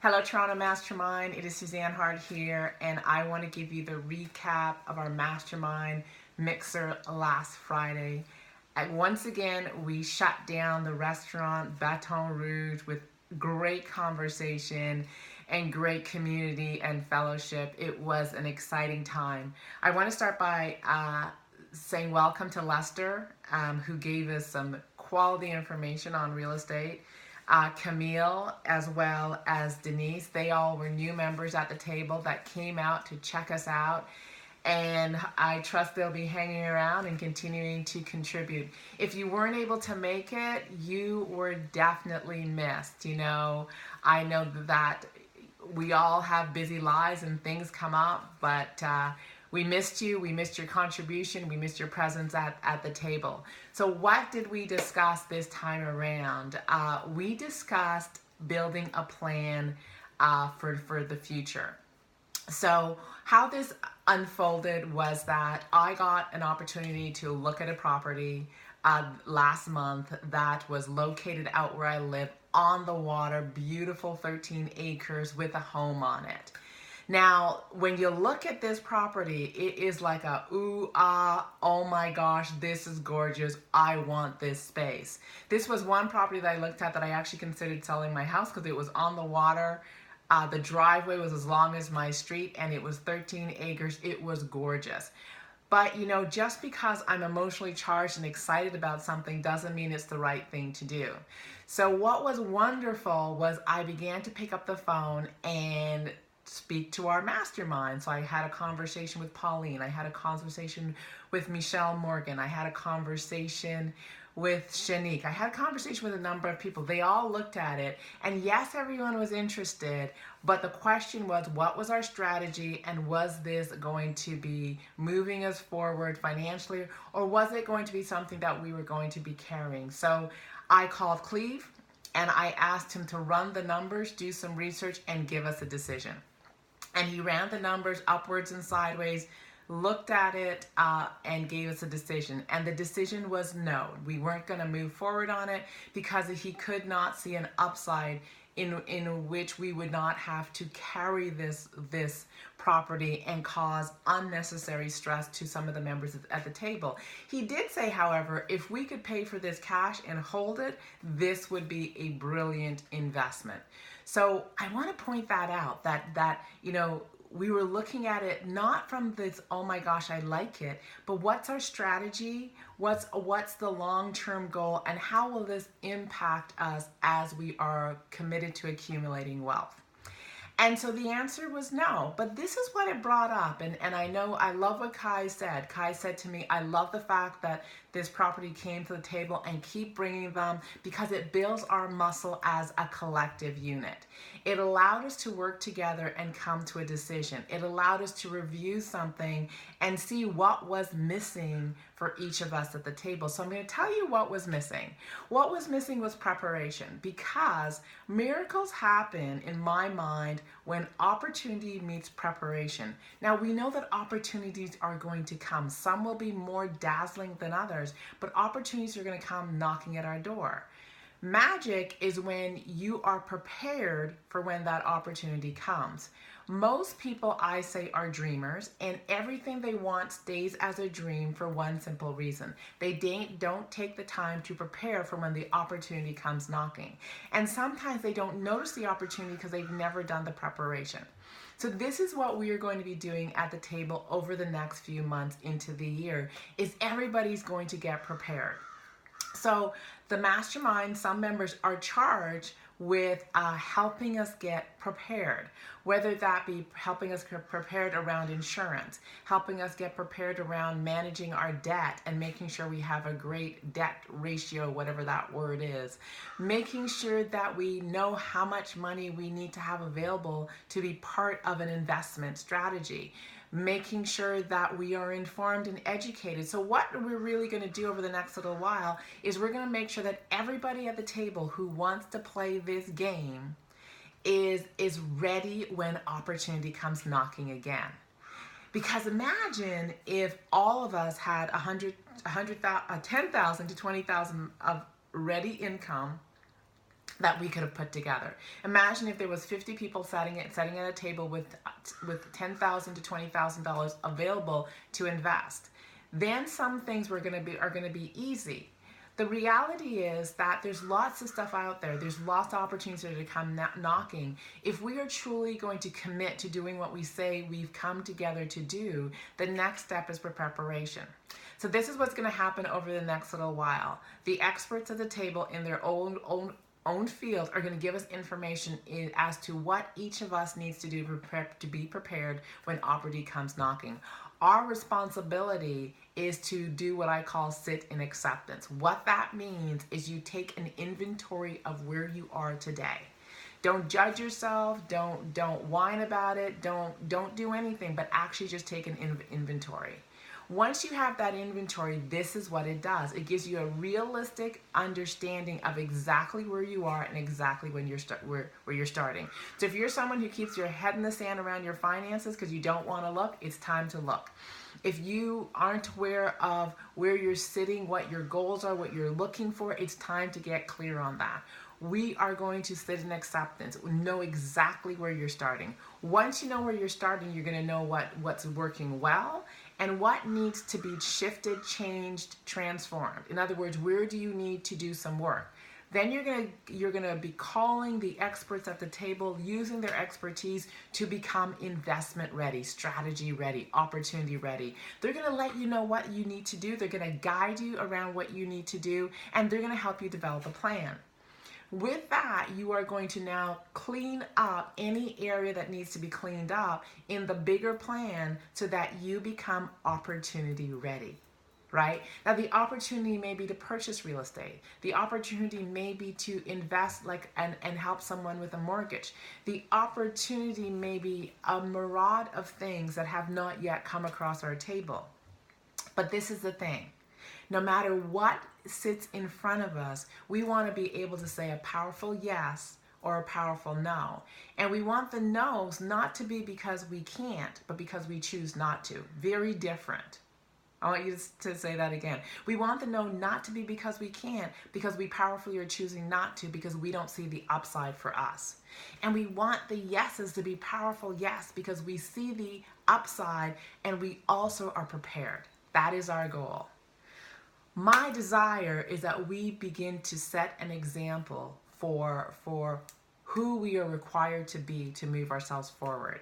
Hello, Toronto Mastermind. It is Suzanne Hart here, and I want to give you the recap of our Mastermind Mixer last Friday. And once again, we shut down the restaurant Baton Rouge with great conversation and great community and fellowship. It was an exciting time. I want to start by saying welcome to Lester, who gave us some quality information on real estate. Kamille, as well as Denise, they all were new members at the table that came out to check us out. And I trust they'll be hanging around and continuing to contribute. If you weren't able to make it, you were definitely missed. I know that we all have busy lives and things come up, but we missed you. We missed your contribution. We missed your presence at the table. So what did we discuss this time around? We discussed building a plan for the future. So how this unfolded was that I got an opportunity to look at a property last month that was located out where I live on the water, beautiful 13 acres with a home on it. Now, when you look at this property, it is like a ooh, ah, oh my gosh, this is gorgeous. I want this space. This was one property that I looked at that I actually considered selling my house because it was on the water. The driveway was as long as my street and it was 13 acres. It was gorgeous. But, just because I'm emotionally charged and excited about something doesn't mean it's the right thing to do. So what was wonderful was I began to pick up the phone and speak to our mastermind. So I had a conversation with Pauline. I had a conversation with Michelle Morgan. I had a conversation with Shanique. I had a conversation with a number of people. They all looked at it, and yes, everyone was interested, but the question was, what was our strategy, and was this going to be moving us forward financially, or was it going to be something that we were going to be carrying? So I called Cleve, and I asked him to run the numbers, do some research, and give us a decision. And he ran the numbers upwards and sideways, looked at it, and gave us a decision. And the decision was no. We weren't going to move forward on it because he could not see an upside in which we would not have to carry this property and cause unnecessary stress to some of the members at the table. He did say, however, if we could pay for this cash and hold it, this would be a brilliant investment. So I want to point that out, that we were looking at it not from this, oh my gosh, I like it, but what's our strategy? What's the long-term goal, and how will this impact us as we are committed to accumulating wealth? And so the answer was no, but this is what it brought up. And I know, I love what Kai said. Kai said to me, I love the fact that this property came to the table and keep bringing them because it builds our muscle as a collective unit. It allowed us to work together and come to a decision. It allowed us to review something and see what was missing for each of us at the table. So I'm going to tell you what was missing. What was missing was preparation, because miracles happen, in my mind, when opportunity meets preparation. Now, we know that opportunities are going to come. Some will be more dazzling than others, but opportunities are going to come knocking at our door. Magic is when you are prepared for when that opportunity comes. Most people, I say, are dreamers, and everything they want stays as a dream for one simple reason. They don't take the time to prepare for when the opportunity comes knocking. And sometimes they don't notice the opportunity because they've never done the preparation. So this is what we are going to be doing at the table over the next few months into the year, is everybody's going to get prepared. So the mastermind, some members are charged with helping us get prepared, whether that be helping us get prepared around insurance, helping us get prepared around managing our debt and making sure we have a great debt ratio, whatever that word is, making sure that we know how much money we need to have available to be part of an investment strategy, making sure that we are informed and educated. So what we're really going to do over the next little while is we're going to make sure that everybody at the table who wants to play this game is ready when opportunity comes knocking again. Because imagine if all of us had 10,000 to 20,000 of ready income that we could have put together. Imagine if there was 50 people sitting at a table with $10,000 to $20,000 available to invest. Then some things are going to be easy. The reality is that there's lots of stuff out there. There's lots of opportunities to come knocking. If we are truly going to commit to doing what we say we've come together to do, the next step is preparation. So this is what's going to happen over the next little while. The experts at the table in their own field are going to give us information as to what each of us needs to do to be prepared when opportunity comes knocking. Our responsibility is to do what I call sit in acceptance. What that means is you take an inventory of where you are today. Don't judge yourself, don't whine about it, don't do anything, but actually just take an inventory. Once you have that inventory, this is what it does. It gives you a realistic understanding of exactly where you are and exactly when where you're starting. So if you're someone who keeps your head in the sand around your finances because you don't want to look, it's time to look. If you aren't aware of where you're sitting, what your goals are, what you're looking for, it's time to get clear on that. We are going to sit in acceptance. We know exactly where you're starting. Once you know where you're starting, you're going to know what's working well and what needs to be shifted, changed, transformed. In other words, where do you need to do some work? Then you're gonna be calling the experts at the table, using their expertise to become investment ready, strategy ready, opportunity ready. They're gonna let you know what you need to do. They're gonna guide you around what you need to do, and they're gonna help you develop a plan. With that, you are going to now clean up any area that needs to be cleaned up in the bigger plan so that you become opportunity ready, right? Now, the opportunity may be to purchase real estate. The opportunity may be to invest and help someone with a mortgage. The opportunity may be a myriad of things that have not yet come across our table. But this is the thing. No matter what sits in front of us, we want to be able to say a powerful yes or a powerful no. And we want the no's not to be because we can't, but because we choose not to. Very different. I want you to say that again. We want the no not to be because we can't, because we powerfully are choosing not to, because we don't see the upside for us. And we want the yeses to be powerful yes, because we see the upside and we also are prepared. That is our goal. My desire is that we begin to set an example for who we are required to be to move ourselves forward.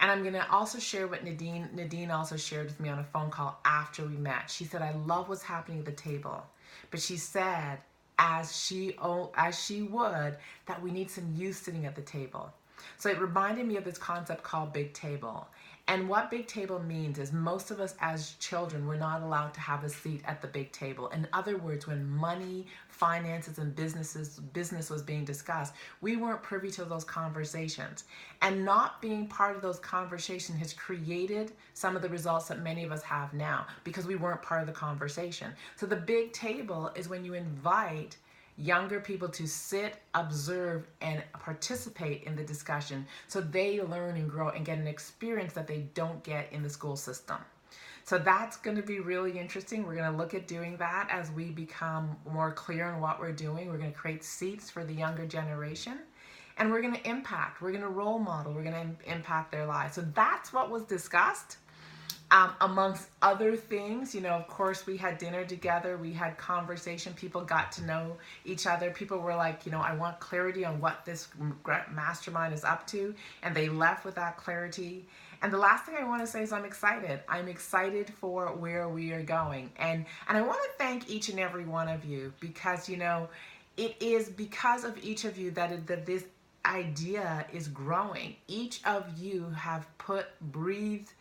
And I'm going to also share what Nadine also shared with me on a phone call after we met. She said, I love what's happening at the table. But she said, as she would, that we need some youth sitting at the table. So it reminded me of this concept called Big Table. And what Big Table means is most of us as children were not allowed to have a seat at the big table. In other words, when money, finances, and business was being discussed, we weren't privy to those conversations. And not being part of those conversations has created some of the results that many of us have now because we weren't part of the conversation. So the big table is when you invite younger people to sit, observe, and participate in the discussion so they learn and grow and get an experience that they don't get in the school system. So that's going to be really interesting. We're going to look at doing that as we become more clear on what we're doing. We're going to create seats for the younger generation, and we're going to impact. We're going to role model. We're going to impact their lives. So that's what was discussed. Amongst other things, of course, we had dinner together, we had conversation, people got to know each other. People were like, I want clarity on what this mastermind is up to, and they left with that clarity. And the last thing I want to say is I'm excited. I'm excited for where we are going. And I want to thank each and every one of you because, it is because of each of you that this idea is growing. Each of you have breathed,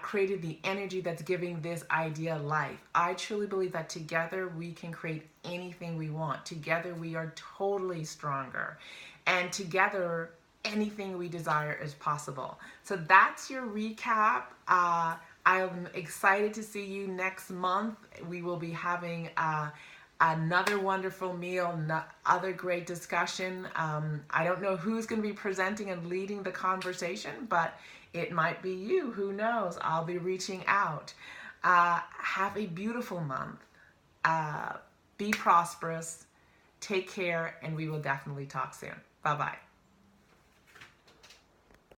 created the energy that's giving this idea life. I truly believe that together we can create anything we want. Together we are totally stronger. And together anything we desire is possible. So that's your recap. I'm excited to see you next month. We will be having another wonderful meal, other great discussion. I don't know who's going to be presenting and leading the conversation, but it might be you. Who knows? I'll be reaching out. Have a beautiful month. Be prosperous. Take care, and we will definitely talk soon. Bye-bye.